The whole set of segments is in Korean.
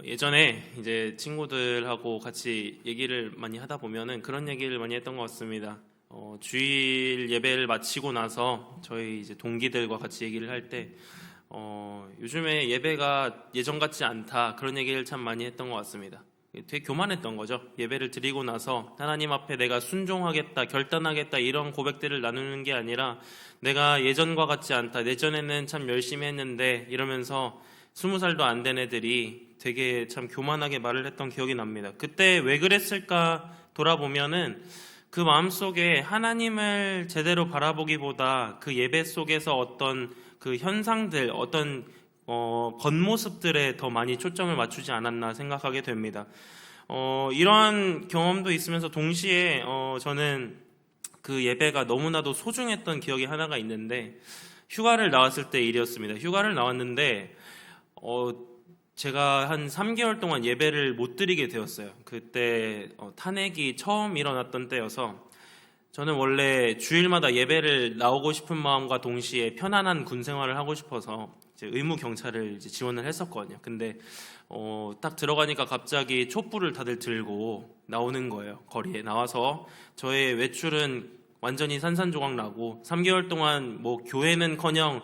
예전에 이제 친구들하고 같이 얘기를 많이 하다 보면은 그런 얘기를 많이 했던 것 같습니다. 주일 예배를 마치고 나서 저희 이제 동기들과 같이 얘기를 할 때, 요즘에 예배가 예전 같지 않다, 그런 얘기를 참 많이 했던 것 같습니다. 되게 교만했던 거죠. 예배를 드리고 나서 하나님 앞에 내가 순종하겠다, 결단하겠다, 이런 고백들을 나누는 게 아니라 내가 예전과 같지 않다, 예전에는 참 열심히 했는데, 이러면서 20살도 안 된 애들이 되게 참 교만하게 말을 했던 기억이 납니다. 그때 왜 그랬을까 돌아보면은 그 마음속에 하나님을 제대로 바라보기보다 그 예배 속에서 어떤 그 현상들, 어떤 겉모습들에 더 많이 초점을 맞추지 않았나 생각하게 됩니다. 이러한 경험도 있으면서 동시에 저는 그 예배가 너무나도 소중했던 기억이 하나가 있는데, 휴가를 나왔을 때 일이었습니다. 휴가를 나왔는데 제가 한 3개월 동안 예배를 못 드리게 되었어요. 그때 탄핵이 처음 일어났던 때여서 저는 원래 주일마다 예배를 나오고 싶은 마음과 동시에 편안한 군 생활을 하고 싶어서 이제 의무 경찰을 이제 지원을 했었거든요. 근데 딱 들어가니까 갑자기 촛불을 다들 들고 나오는 거예요. 거리에 나와서 저의 외출은 완전히 산산조각 나고 3개월 동안 뭐 교회는커녕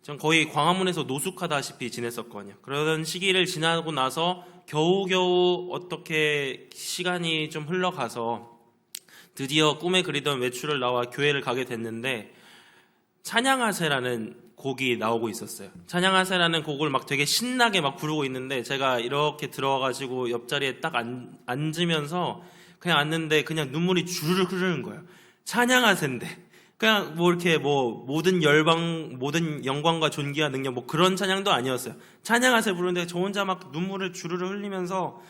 전 거의 광화문에서 노숙하다시피 지냈었거든요. 그러던 시기를 지나고 나서 겨우겨우 어떻게 시간이 좀 흘러가서 드디어 꿈에 그리던 외출을 나와 교회를 가게 됐는데, 찬양하세라는 곡이 나오고 있었어요. 찬양하세라는 곡을 막 되게 신나게 막 부르고 있는데, 제가 이렇게 들어와가지고 옆자리에 딱 앉으면서 그냥 앉는데 그냥 눈물이 주르르 흐르는 거예요. 찬양하세인데 그냥 뭐 이렇게 뭐 모든 영광과 존귀와 능력 뭐 그런 찬양도 아니었어요. 찬양하세 부르는데 저 혼자 막 눈물을 주르르 흘리면서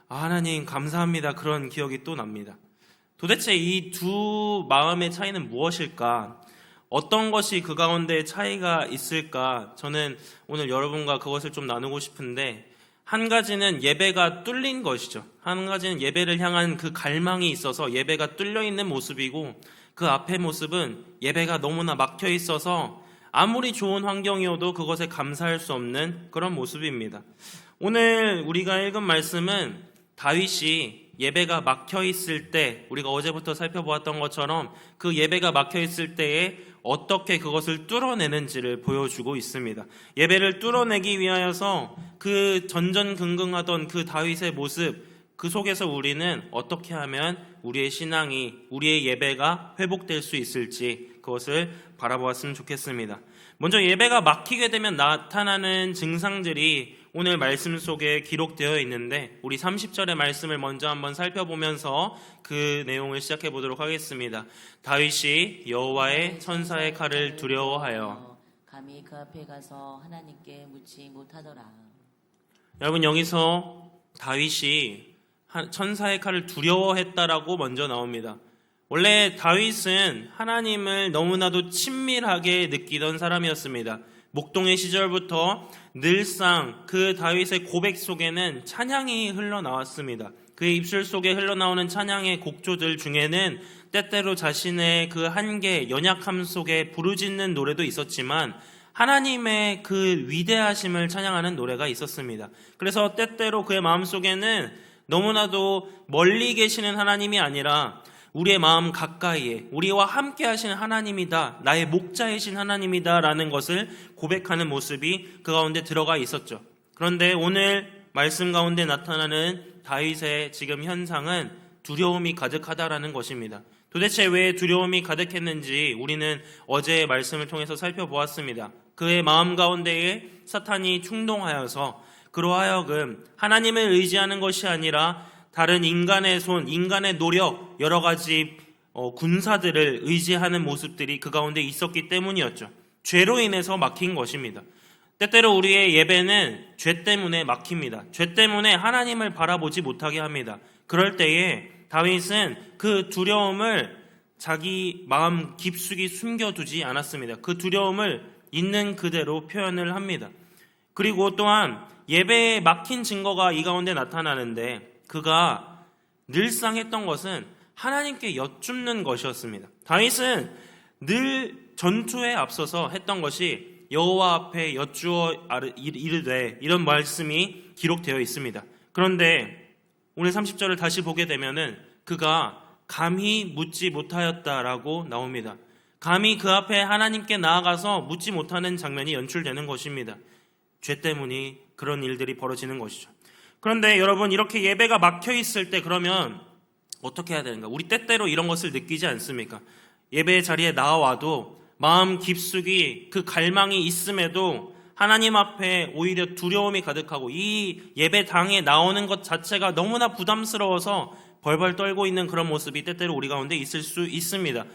하나님 감사합니다, 그런 기억이 또 납니다. 도대체 이 두 마음의 차이는 무엇일까? 어떤 것이 그 가운데 차이가 있을까? 저는 오늘 여러분과 그것을 좀 나누고 싶은데, 한 가지는 예배가 뚫린 것이죠. 한 가지는 예배를 향한 그 갈망이 있어서 예배가 뚫려 있는 모습이고, 그 앞의 모습은 예배가 너무나 막혀 있어서 아무리 좋은 환경이어도 그것에 감사할 수 없는 그런 모습입니다. 오늘 우리가 읽은 말씀은 다윗이 예배가 막혀 있을 때, 우리가 어제부터 살펴보았던 것처럼 그 예배가 막혀 있을 때에 어떻게 그것을 뚫어내는지를 보여주고 있습니다. 예배를 뚫어내기 위하여서 그 전전긍긍하던 그 다윗의 모습, 그 속에서 우리는 어떻게 하면 우리의 신앙이, 우리의 예배가 회복될 수 있을지 그것을 바라보았으면 좋겠습니다. 먼저 예배가 막히게 되면 나타나는 증상들이 오늘 말씀 속에 기록되어 있는데, 우리 30절의 말씀을 먼저 한번 살펴보면서 그 내용을 시작해 보도록 하겠습니다. 다윗이 여호와의 천사의 칼을 두려워하여 감히 그 앞에 가서 하나님께 묻지 못하더라. 여러분, 여기서 다윗이 천사의 칼을 두려워했다라고 먼저 나옵니다. 원래 다윗은 하나님을 너무나도 친밀하게 느끼던 사람이었습니다. 목동의 시절부터 늘상 그 다윗의 고백 속에는 찬양이 흘러나왔습니다. 그의 입술 속에 흘러나오는 찬양의 곡조들 중에는 때때로 자신의 그 한계, 연약함 속에 부르짖는 노래도 있었지만 하나님의 그 위대하심을 찬양하는 노래가 있었습니다. 그래서 때때로 그의 마음속에는 너무나도 멀리 계시는 하나님이 아니라 우리의 마음 가까이에 우리와 함께 하시는 하나님이다, 나의 목자이신 하나님이다 라는 것을 고백하는 모습이 그 가운데 들어가 있었죠. 그런데 오늘 말씀 가운데 나타나는 다윗의 지금 현상은 두려움이 가득하다라는 것입니다. 도대체 왜 두려움이 가득했는지 우리는 어제의 말씀을 통해서 살펴보았습니다. 그의 마음 가운데에 사탄이 충동하여서 그로 하여금 하나님을 의지하는 것이 아니라 다른 인간의 손, 인간의 노력, 여러 가지 군사들을 의지하는 모습들이 그 가운데 있었기 때문이었죠. 죄로 인해서 막힌 것입니다. 때때로 우리의 예배는 죄 때문에 막힙니다. 죄 때문에 하나님을 바라보지 못하게 합니다. 그럴 때에 다윗은 그 두려움을 자기 마음 깊숙이 숨겨두지 않았습니다. 그 두려움을 있는 그대로 표현을 합니다. 그리고 또한 예배에 막힌 증거가 이 가운데 나타나는데, 그가 늘상 했던 것은 하나님께 여쭙는 것이었습니다. 다윗은 늘 전투에 앞서서 했던 것이 여호와 앞에 여쭈어 이르되 이런 말씀이 기록되어 있습니다. 그런데 오늘 30절을 다시 보게 되면은 그가 감히 묻지 못하였다라고 나옵니다. 감히 그 앞에 하나님께 나아가서 묻지 못하는 장면이 연출되는 것입니다. 죄 때문에 그런 일들이 벌어지는 것이죠. 그런데 여러분, 이렇게 예배가 막혀 있을 때 그러면 어떻게 해야 되는가? 우리 때때로 이런 것을 느끼지 않습니까? 예배 자리에 나와도 마음 깊숙이 그 갈망이 있음에도 하나님 앞에 오히려 두려움이 가득하고 이 예배당에 나오는 것 자체가 너무나 부담스러워서 벌벌 떨고 있는 그런 모습이 때때로 우리 가운데 있을 수 있습니다.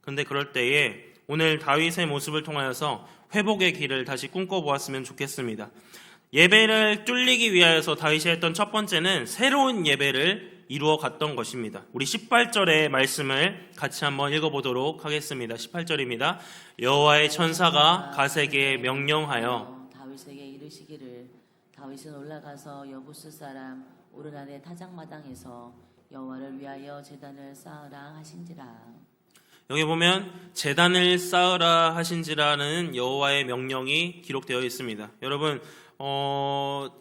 그런데 그럴 때에 오늘 다윗의 모습을 통하여서 회복의 길을 다시 꿈꿔보았으면 좋겠습니다. 예배를 뚫리기 위하여서 다윗이 했던 첫 번째는 새로운 예배를 이루어 갔던 것입니다. 우리 18절의 말씀을 같이 한번 읽어보도록 하겠습니다. 18절입니다. 여호와의 천사가 갓에게 명령하여 다윗에게 이르시기를 다윗은 올라가서 여부스 사람 오르난의 타작마당에서 여호와를 위하여 제단을 쌓으라 하신지라. 여기 보면 제단을 쌓으라 하신지라는 여호와의 명령이 기록되어 있습니다. 여러분,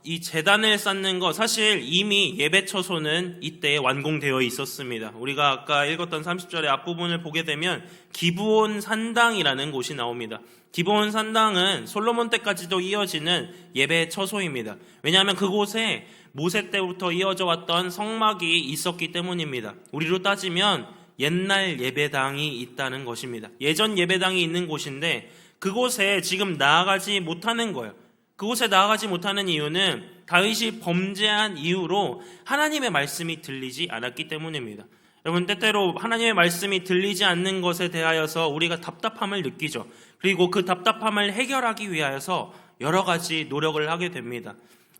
이 제단을 쌓는 거 사실 이미 예배 처소는 이때 완공되어 있었습니다. 우리가 아까 읽었던 30절의 앞부분을 보게 되면 기브온 산당이라는 곳이 나옵니다. 기브온 산당은 솔로몬 때까지도 이어지는 예배 처소입니다. 왜냐하면 그곳에 모세 때부터 이어져 왔던 성막이 있었기 때문입니다. 우리로 따지면 옛날 예배당이 있다는 것입니다. 예전 예배당이 있는 곳인데 그곳에 지금 나아가지 못하는 거예요. 그곳에 나아가지 못하는 이유는 다윗이 범죄한 이유로 하나님의 말씀이 들리지 않았기 때문입니다. 여러분, 때때로 하나님의 말씀이 들리지 않는 것에 대하여서 우리가 답답함을 느끼죠. 그리고 그 답답함을 해결하기 위하여서 여러 가지 노력을 하게 됩니다.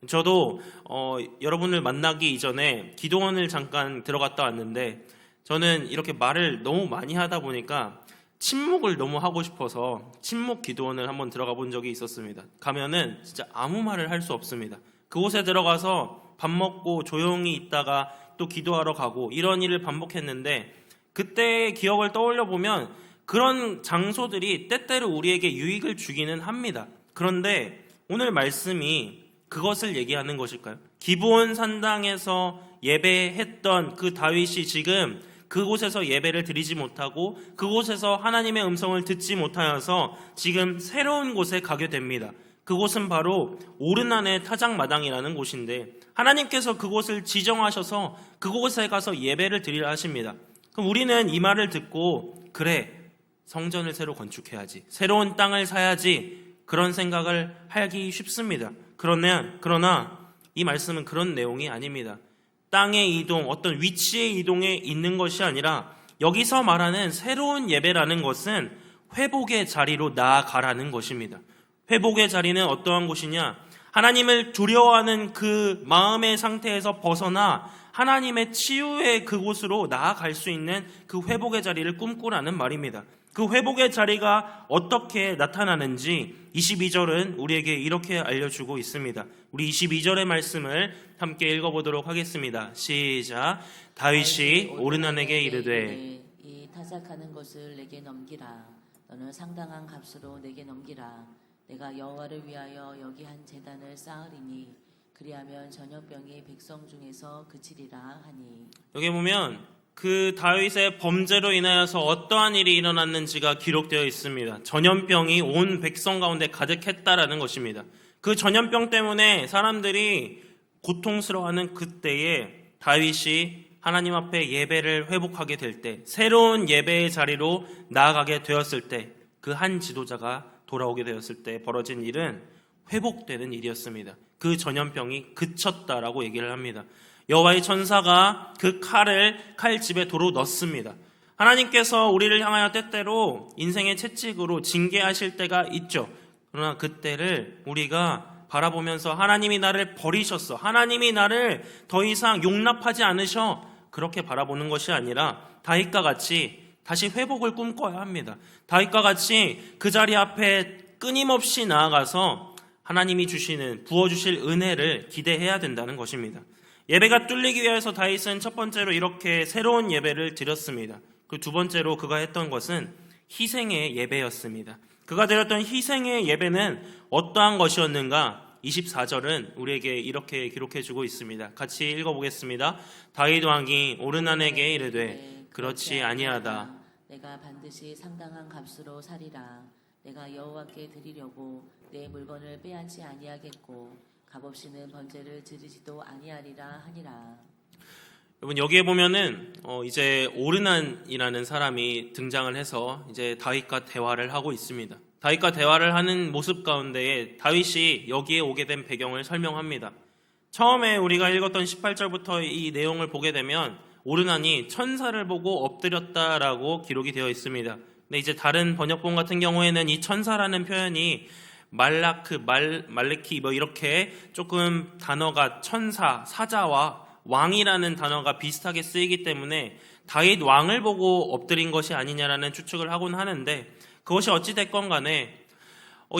저도 여러분을 만나기 이전에 기도원을 잠깐 들어갔다 왔는데 저는 이렇게 말을 너무 많이 하다 보니까 침묵을 너무 하고 싶어서 침묵 기도원을 한번 들어가 본 적이 있었습니다. 가면은 진짜 아무 말을 할 수 없습니다. 그곳에 들어가서 밥 먹고 조용히 있다가 또 기도하러 가고 이런 일을 반복했는데 그때의 기억을 떠올려 보면 그런 장소들이 때때로 우리에게 유익을 주기는 합니다. 그런데 오늘 말씀이 그것을 얘기하는 것일까요? 기브온 산당에서 예배했던 그 다윗이 지금 그곳에서 예배를 드리지 못하고 그곳에서 하나님의 음성을 듣지 못하여서 지금 새로운 곳에 가게 됩니다. 그곳은 바로 오르난의 타작마당이라는 곳인데 하나님께서 그곳을 지정하셔서 그곳에 가서 예배를 드리라 하십니다. 그럼 우리는 이 말을 듣고 그래, 성전을 새로 건축해야지, 새로운 땅을 사야지, 그런 생각을 하기 쉽습니다. 그러나 이 말씀은 그런 내용이 아닙니다. 땅의 이동, 어떤 위치의 이동에 있는 것이 아니라 여기서 말하는 새로운 예배라는 것은 회복의 자리로 나아가라는 것입니다. 회복의 자리는 어떠한 곳이냐? 하나님을 두려워하는 그 마음의 상태에서 벗어나 하나님의 치유의 그곳으로 나아갈 수 있는 그 회복의 자리를 꿈꾸라는 말입니다. 그 회복의 자리가 어떻게 나타나는지 22절은 우리에게 이렇게 알려주고 있습니다. 우리 22절의 말씀을 함께 읽어보도록 하겠습니다. 시작. 다윗이 오르난에게 이르되 이 타작하는 것을 내게 넘기라. 너는 상당한 값으로 내게 넘기라. 내가 여호와를 위하여 여기 한 제단을 쌓으리니 그리하면 전염병이 백성 중에서 그치리라 하니. 여기 보면 그 다윗의 범죄로 인하여서 어떠한 일이 일어났는지가 기록되어 있습니다. 전염병이 온 백성 가운데 가득했다라는 것입니다. 그 전염병 때문에 사람들이 고통스러워하는 그때에 다윗이 하나님 앞에 예배를 회복하게 될 때, 새로운 예배의 자리로 나아가게 되었을 때, 그 한 지도자가 돌아오게 되었을 때 벌어진 일은 회복되는 일이었습니다. 그 전염병이 그쳤다라고 얘기를 합니다. 여호와의 천사가 그 칼을 칼집에 도로 넣습니다. 하나님께서 우리를 향하여 때때로 인생의 채찍으로 징계하실 때가 있죠. 그러나 그때를 우리가 바라보면서 하나님이 나를 버리셨어, 하나님이 나를 더 이상 용납하지 않으셔, 그렇게 바라보는 것이 아니라 다윗과 같이 다시 회복을 꿈꿔야 합니다. 다윗과 같이 그 자리 앞에 끊임없이 나아가서 하나님이 주시는, 부어주실 은혜를 기대해야 된다는 것입니다. 예배가 뚫리기 위해서 다윗은 첫 번째로 이렇게 새로운 예배를 드렸습니다. 그 두 번째로 그가 했던 것은 희생의 예배였습니다. 그가 드렸던 희생의 예배는 어떠한 것이었는가? 24절은 우리에게 이렇게 기록해주고 있습니다. 같이 읽어보겠습니다. 다윗 왕이 오르난에게 이르되 그렇지 아니하다. 내가 반드시 상당한 값으로 사리라. 내가 여호와께 드리려고 내 물건을 빼앗지 아니하겠고 값없이는 번제를 드리지도 아니하리라 하니라. 여러분 여기에 보면은 이제 오르난이라는 사람이 등장을 해서 이제 다윗과 대화를 하고 있습니다. 다윗과 대화를 하는 모습 가운데에 다윗이 여기에 오게 된 배경을 설명합니다. 처음에 우리가 읽었던 18절부터 이 내용을 보게 되면 오르난이 천사를 보고 엎드렸다라고 기록이 되어 있습니다. 근데 이제 다른 번역본 같은 경우에는 이 천사라는 표현이 말레키 이렇게 조금 단어가 천사, 사자와 왕이라는 단어가 비슷하게 쓰이기 때문에 다윗 왕을 보고 엎드린 것이 아니냐라는 추측을 하곤 하는데, 그것이 어찌됐건 간에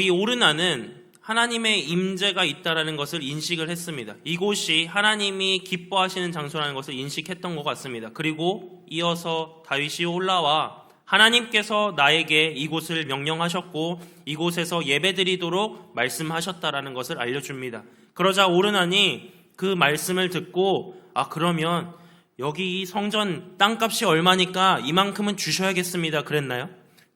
이 오르난은 하나님의 임재가 있다라는 것을 인식을 했습니다. 이곳이 하나님이 기뻐하시는 장소라는 것을 인식했던 것 같습니다. 그리고 이어서 다윗이 올라와 하나님께서 나에게 이곳을 명령하셨고 이곳에서 예배드리도록 말씀하셨다라는 것을 알려줍니다. 그러자 오르난이 그 말씀을 듣고 그러면 여기 이 성전 땅값이 얼마니까 이만큼은 주셔야겠습니다 그랬나요?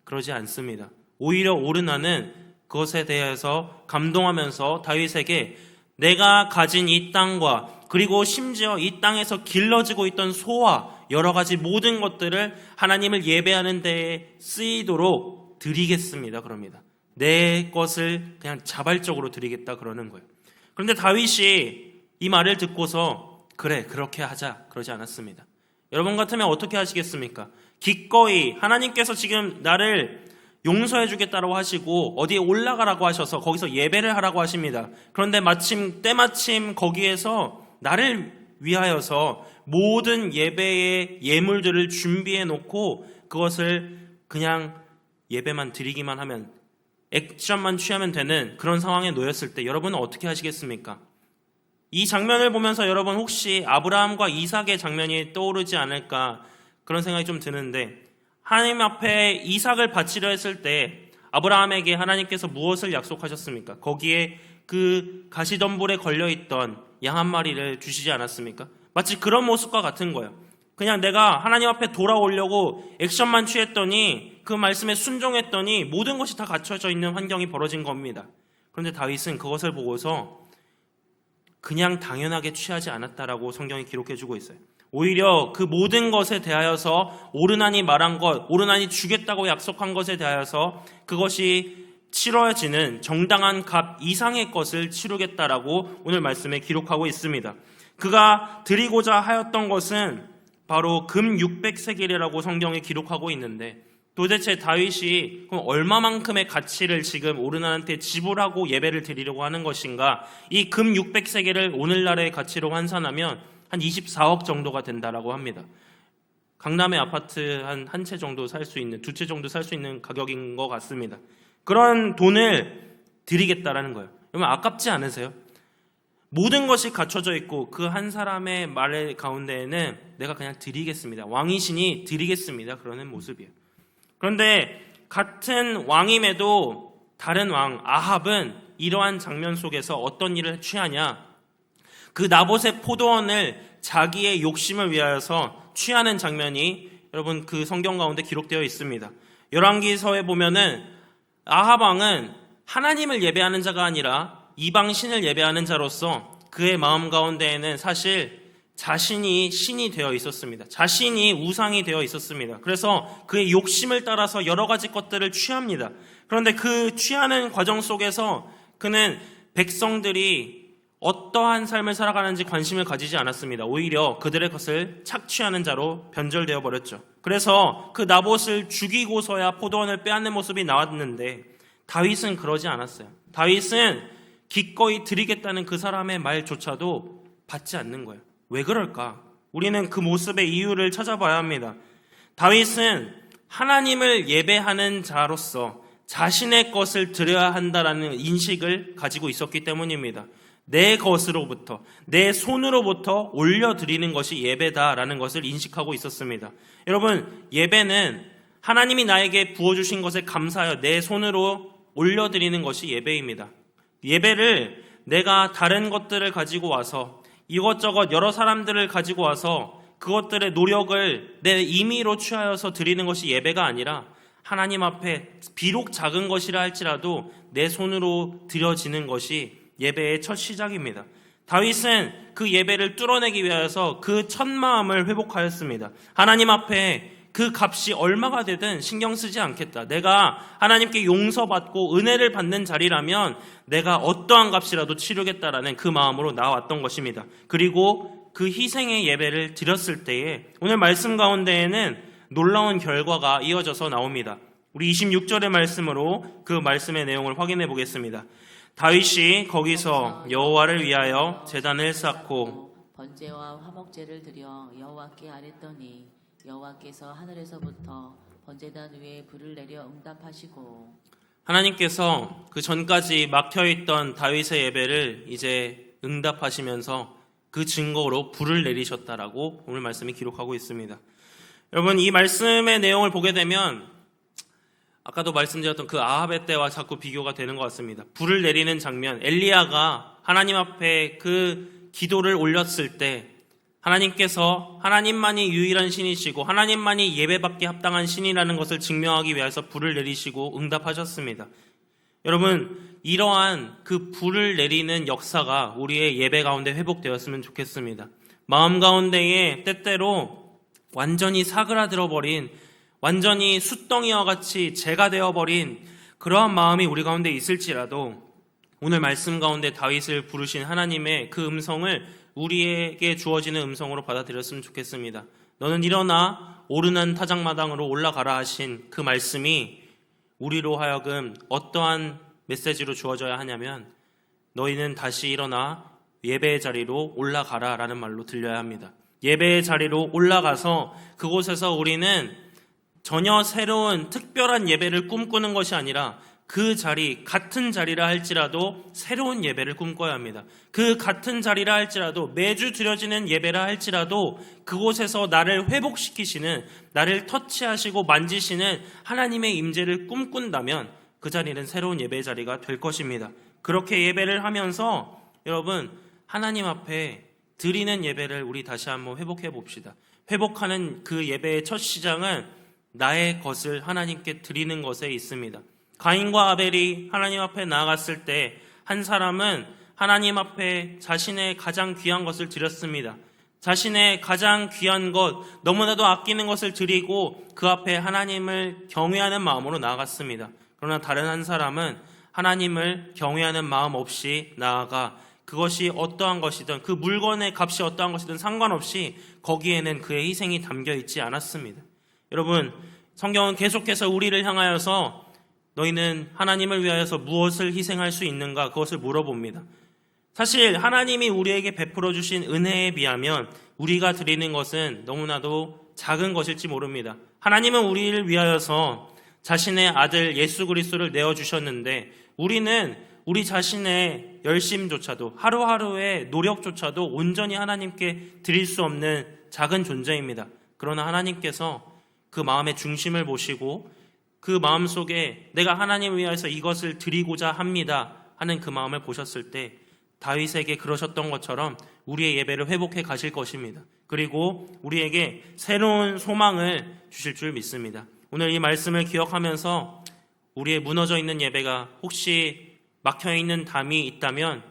그러지 않습니다. 오히려 오르난은 그것에 대해서 감동하면서 다윗에게 내가 가진 이 땅과 그리고 심지어 이 땅에서 길러지고 있던 소와 여러 가지 모든 것들을 하나님을 예배하는 데에 쓰이도록 드리겠습니다 그럽니다. 내 것을 그냥 자발적으로 드리겠다 그러는 거예요. 그런데 다윗이 이 말을 듣고서 그래 그렇게 하자 그러지 않았습니다. 여러분 같으면 어떻게 하시겠습니까? 기꺼이 하나님께서 지금 나를 용서해 주겠다고 하시고 어디에 올라가라고 하셔서 거기서 예배를 하라고 하십니다. 그런데 때마침 거기에서 나를 위하여서 모든 예배의 예물들을 준비해 놓고 그것을 그냥 예배만 드리기만 하면, 액션만 취하면 되는 그런 상황에 놓였을 때 여러분은 어떻게 하시겠습니까? 이 장면을 보면서 여러분 혹시 아브라함과 이삭의 장면이 떠오르지 않을까 그런 생각이 좀 드는데, 하나님 앞에 이삭을 바치려 했을 때 아브라함에게 하나님께서 무엇을 약속하셨습니까? 거기에 그 가시덤불에 걸려있던 양 한 마리를 주시지 않았습니까? 마치 그런 모습과 같은 거예요. 그냥 내가 하나님 앞에 돌아오려고 액션만 취했더니 그 말씀에 순종했더니 모든 것이 다 갖춰져 있는 환경이 벌어진 겁니다. 그런데 다윗은 그것을 보고서 그냥 당연하게 취하지 않았다라고 성경이 기록해주고 있어요. 오히려 그 모든 것에 대하여서 오르난이 말한 것, 오르난이 주겠다고 약속한 것에 대하여서 그것이 치러지는 정당한 값 이상의 것을 치르겠다라고 오늘 말씀에 기록하고 있습니다. 그가 드리고자 하였던 것은 바로 금 600세겔이라고 성경에 기록하고 있는데, 도대체 다윗이 그럼 얼마만큼의 가치를 지금 오르난한테 지불하고 예배를 드리려고 하는 것인가? 이 금 600세겔을 오늘날의 가치로 환산하면 한 24억 정도가 된다라고 합니다. 강남의 아파트 한 채 정도 살 수 있는, 두 채 정도 살 수 있는 가격인 것 같습니다. 그런 돈을 드리겠다라는 거예요. 여러분 아깝지 않으세요? 모든 것이 갖춰져 있고 그 한 사람의 말 가운데에는 내가 그냥 드리겠습니다. 왕이시니 드리겠습니다. 그러는 모습이에요. 그런데 같은 왕임에도 다른 왕 아합은 이러한 장면 속에서 어떤 일을 취하냐? 그 나봇의 포도원을 자기의 욕심을 위하여서 취하는 장면이 여러분 그 성경 가운데 기록되어 있습니다. 열왕기서에 보면은 아합 왕은 하나님을 예배하는 자가 아니라 이방 신을 예배하는 자로서 그의 마음 가운데에는 사실 자신이 신이 되어 있었습니다. 자신이 우상이 되어 있었습니다. 그래서 그의 욕심을 따라서 여러 가지 것들을 취합니다. 그런데 그 취하는 과정 속에서 그는 백성들이 어떠한 삶을 살아가는지 관심을 가지지 않았습니다. 오히려 그들의 것을 착취하는 자로 변절되어 버렸죠. 그래서 그 나봇을 죽이고서야 포도원을 빼앗는 모습이 나왔는데 다윗은 그러지 않았어요. 다윗은 기꺼이 드리겠다는 그 사람의 말조차도 받지 않는 거예요. 왜 그럴까? 우리는 그 모습의 이유를 찾아봐야 합니다. 다윗은 하나님을 예배하는 자로서 자신의 것을 드려야 한다라는 인식을 가지고 있었기 때문입니다. 내 것으로부터, 내 손으로부터 올려드리는 것이 예배다라는 것을 인식하고 있었습니다. 여러분, 예배는 하나님이 나에게 부어주신 것에 감사하여 내 손으로 올려드리는 것이 예배입니다. 예배를 내가 다른 것들을 가지고 와서 이것저것 여러 사람들을 가지고 와서 그것들의 노력을 내 임의로 취하여서 드리는 것이 예배가 아니라 하나님 앞에 비록 작은 것이라 할지라도 내 손으로 드려지는 것이 예배의 첫 시작입니다. 다윗은 그 예배를 뚫어내기 위해서 그 첫 마음을 회복하였습니다. 하나님 앞에 그 값이 얼마가 되든 신경 쓰지 않겠다. 내가 하나님께 용서받고 은혜를 받는 자리라면 내가 어떠한 값이라도 치르겠다라는 그 마음으로 나왔던 것입니다. 그리고 그 희생의 예배를 드렸을 때에 오늘 말씀 가운데에는 놀라운 결과가 이어져서 나옵니다. 우리 26절의 말씀으로 그 말씀의 내용을 확인해 보겠습니다. 다윗이 거기서 여호와를 위하여 제단을 쌓고 번제와 화목제를 드려 여호와께 아뢰더니 여호와께서 하늘에서부터 번제단 위에 불을 내려 응답하시고 하나님께서 그 전까지 막혀있던 다윗의 예배를 이제 응답하시면서 그 증거로 불을 내리셨다라고 오늘 말씀이 기록하고 있습니다. 여러분, 이 말씀의 내용을 보게 되면 아까도 말씀드렸던 그 아합의 때와 자꾸 비교가 되는 것 같습니다. 불을 내리는 장면, 엘리야가 하나님 앞에 그 기도를 올렸을 때 하나님께서 하나님만이 유일한 신이시고 하나님만이 예배받기 합당한 신이라는 것을 증명하기 위해서 불을 내리시고 응답하셨습니다. 여러분, 이러한 그 불을 내리는 역사가 우리의 예배 가운데 회복되었으면 좋겠습니다. 마음 가운데에 때때로 완전히 사그라들어버린, 완전히 숯덩이와 같이 재가 되어버린 그러한 마음이 우리 가운데 있을지라도 오늘 말씀 가운데 다윗을 부르신 하나님의 그 음성을 우리에게 주어지는 음성으로 받아들였으면 좋겠습니다. 너는 일어나 오르는 타작마당으로 올라가라 하신 그 말씀이 우리로 하여금 어떠한 메시지로 주어져야 하냐면 너희는 다시 일어나 예배의 자리로 올라가라 라는 말로 들려야 합니다. 예배의 자리로 올라가서 그곳에서 우리는 전혀 새로운 특별한 예배를 꿈꾸는 것이 아니라 그 자리, 같은 자리라 할지라도 새로운 예배를 꿈꿔야 합니다. 그 같은 자리라 할지라도 매주 드려지는 예배라 할지라도 그곳에서 나를 회복시키시는, 나를 터치하시고 만지시는 하나님의 임재를 꿈꾼다면 그 자리는 새로운 예배의 자리가 될 것입니다. 그렇게 예배를 하면서 여러분, 하나님 앞에 드리는 예배를 우리 다시 한번 회복해 봅시다. 회복하는 그 예배의 첫 시작은 나의 것을 하나님께 드리는 것에 있습니다. 가인과 아벨이 하나님 앞에 나아갔을 때 한 사람은 하나님 앞에 자신의 가장 귀한 것을 드렸습니다. 자신의 가장 귀한 것, 너무나도 아끼는 것을 드리고 그 앞에 하나님을 경외하는 마음으로 나아갔습니다. 그러나 다른 한 사람은 하나님을 경외하는 마음 없이 나아가 그것이 어떠한 것이든 그 물건의 값이 어떠한 것이든 상관없이 거기에는 그의 희생이 담겨 있지 않았습니다. 여러분, 성경은 계속해서 우리를 향하여서 너희는 하나님을 위하여서 무엇을 희생할 수 있는가 그것을 물어봅니다. 사실 하나님이 우리에게 베풀어 주신 은혜에 비하면 우리가 드리는 것은 너무나도 작은 것일지 모릅니다. 하나님은 우리를 위하여서 자신의 아들 예수 그리스도를 내어주셨는데 우리는 우리 자신의 열심조차도 하루하루의 노력조차도 온전히 하나님께 드릴 수 없는 작은 존재입니다. 그러나 하나님께서 그 마음의 중심을 보시고 그 마음 속에 내가 하나님을 위해서 이것을 드리고자 합니다 하는 그 마음을 보셨을 때 다윗에게 그러셨던 것처럼 우리의 예배를 회복해 가실 것입니다. 그리고 우리에게 새로운 소망을 주실 줄 믿습니다. 오늘 이 말씀을 기억하면서 우리의 무너져 있는 예배가 혹시 막혀있는 담이 있다면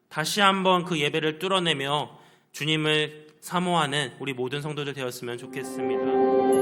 다시 한번 그 예배를 뚫어내며 주님을 사모하는 우리 모든 성도들 되었으면 좋겠습니다.